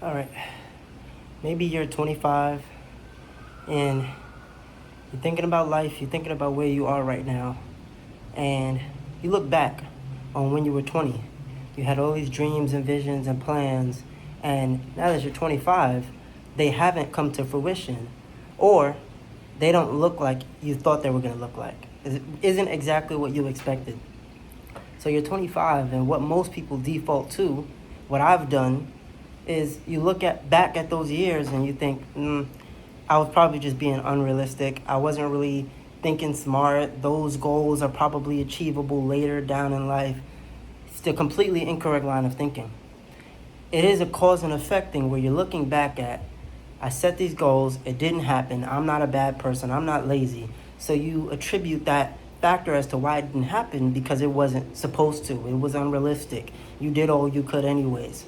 All right, maybe you're 25 and you're thinking about life, you're thinking about where you are right now, and you look back on when you were 20. You had all these dreams and visions and plans, and now that you're 25, they haven't come to fruition, or they don't look like you thought they were going to look like. It isn't exactly what you expected. So you're 25, and what most people default to, what I've done, is you look back at those years and you think, I was probably just being unrealistic. I wasn't really thinking smart. Those goals are probably achievable later down in life. It's the completely incorrect line of thinking. It is a cause and effect thing where you're looking back at, I set these goals, it didn't happen, I'm not a bad person, I'm not lazy. So you attribute that factor as to why it didn't happen because it wasn't supposed to. It was unrealistic. You did all you could anyways.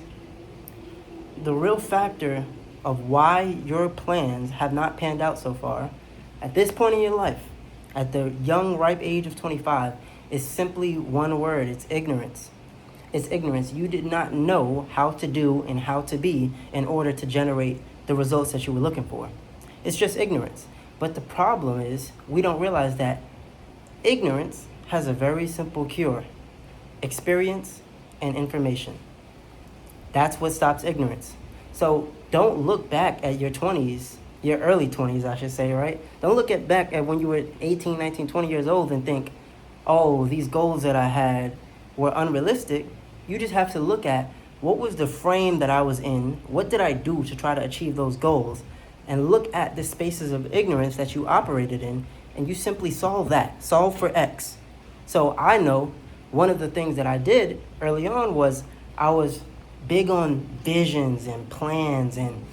The real factor of why your plans have not panned out so far at this point in your life, at the young, ripe age of 25, is simply one word. It's ignorance. It's ignorance. You did not know how to do and how to be in order to generate the results that you were looking for. It's just ignorance. But the problem is we don't realize that ignorance has a very simple cure: experience and information. That's what stops ignorance. So don't look back at your 20s, your early 20s, I should say, right? Don't look back at when you were 18, 19, 20 years old and think, oh, these goals that I had were unrealistic. You just have to look at what was the frame that I was in, what did I do to try to achieve those goals, and look at the spaces of ignorance that you operated in, and you simply solve that. Solve for X. So I know one of the things that I did early on was I was big on visions and plans, and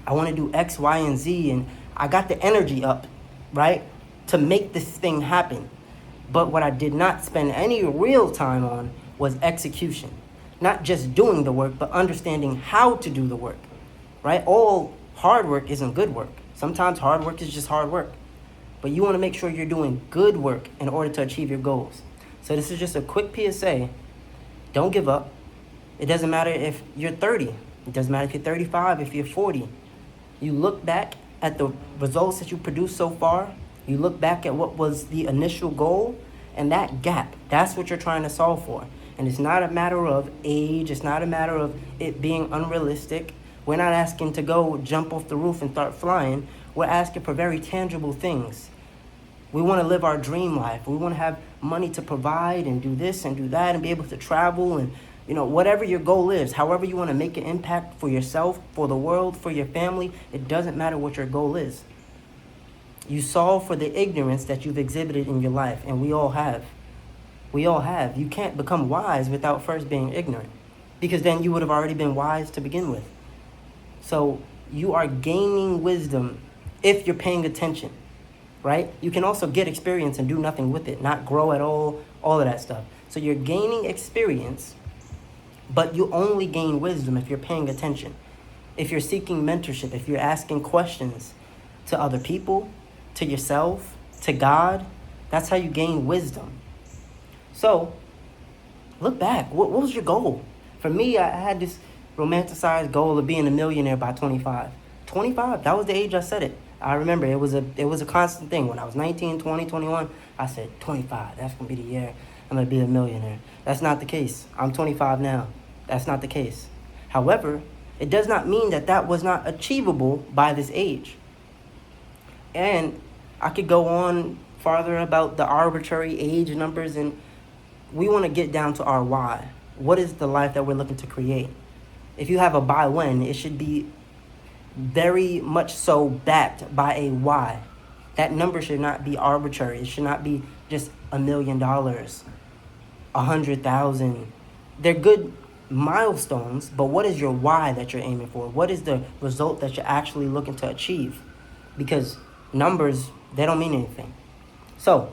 I want to do X, Y, and Z, and I got the energy up, right, to make this thing happen. But what I did not spend any real time on was execution. Not just doing the work, but understanding how to do the work, right? All hard work isn't good work. Sometimes hard work is just hard work. But you want to make sure you're doing good work in order to achieve your goals. So this is just a quick PSA. Don't give up. It doesn't matter if you're 30. It doesn't matter if you're 35, if you're 40. You look back at the results that you produced so far. You look back at what was the initial goal, and that gap, that's what you're trying to solve for. And it's not a matter of age. It's not a matter of it being unrealistic. We're not asking to go jump off the roof and start flying. We're asking for very tangible things. We want to live our dream life. We want to have money to provide and do this and do that and be able to travel and whatever your goal is, however you want to make an impact for yourself, for the world, for your family, it doesn't matter what your goal is. You solve for the ignorance that you've exhibited in your life, and we all have. We all have. You can't become wise without first being ignorant, because then you would have already been wise to begin with. So you are gaining wisdom if you're paying attention, right? You can also get experience and do nothing with it, not grow at all of that stuff. So you're gaining experience, but you only gain wisdom if you're paying attention. If you're seeking mentorship, if you're asking questions to other people, to yourself, to God, that's how you gain wisdom. So, look back. What was your goal? For me, I had this romanticized goal of being a millionaire by 25. 25, that was the age I said it. I remember it was a constant thing. When I was 19, 20, 21, I said, 25, that's going to be the year I'm going to be a millionaire. That's not the case. I'm 25 now. That's not the case. However, it does not mean that that was not achievable by this age. And I could go on farther about the arbitrary age numbers, and we want to get down to our why. What is the life that we're looking to create? If you have a by when, it should be very much so backed by a why. That number should not be arbitrary. It should not be just $1 million, 100,000. They're good milestones, but what is your why that you're aiming for? What is the result that you're actually looking to achieve? Because numbers, they don't mean anything. So,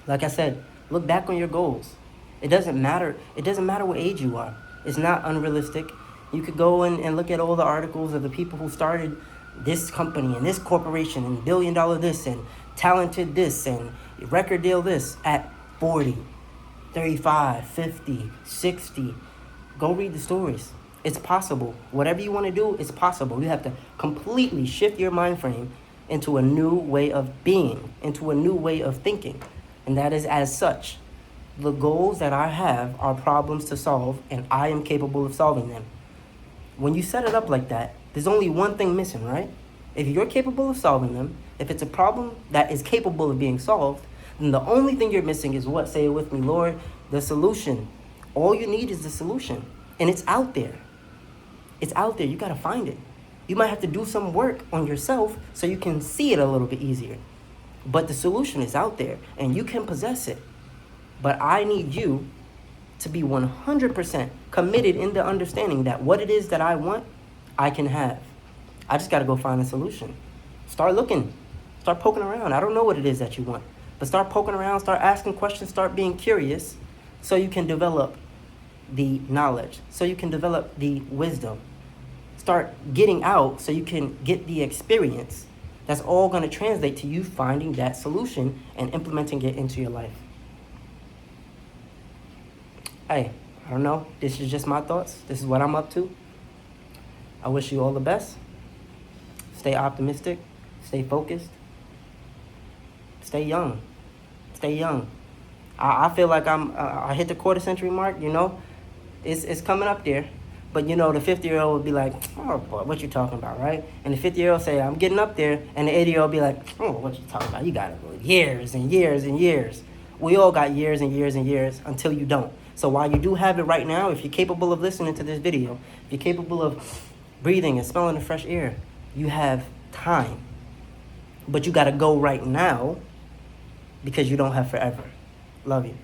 like I said, look back on your goals. It doesn't matter. It doesn't matter what age you are. It's not unrealistic. You could go and look at all the articles of the people who started this company and this corporation and $1 billion this and talented this and record deal this at 40, 35, 50, 60. Go read the stories. It's possible. Whatever you want to do, it's possible. You have to completely shift your mind frame into a new way of being, into a new way of thinking. And that is as such. The goals that I have are problems to solve, and I am capable of solving them. When you set it up like that, there's only one thing missing, right? If you're capable of solving them, if it's a problem that is capable of being solved, then the only thing you're missing is what? Say it with me, Lord, the solution. All you need is the solution. And it's out there. It's out there. You got to find it. You might have to do some work on yourself so you can see it a little bit easier. But the solution is out there, and you can possess it. But I need you to be 100% committed in the understanding that what it is that I want, I can have. I just got to go find a solution. Start looking. Start poking around. I don't know what it is that you want. But start poking around. Start asking questions. Start being curious so you can develop the knowledge. So you can develop the wisdom. Start getting out so you can get the experience. That's all going to translate to you finding that solution and implementing it into your life. Hey, I don't know. This is just my thoughts. This is what I'm up to. I wish you all the best. Stay optimistic. Stay focused. Stay young. Stay young. I feel like I hit the quarter century mark, you know. It's coming up there. But, you know, the 50-year-old would be like, oh, boy, what you talking about, right? And the 50-year-old say, I'm getting up there. And the 80-year-old be like, oh, what you talking about? You got it, boy. Years and years and years. We all got years and years and years until you don't. So while you do have it right now, if you're capable of listening to this video, if you're capable of breathing and smelling the fresh air, you have time. But you got to go right now because you don't have forever. Love you.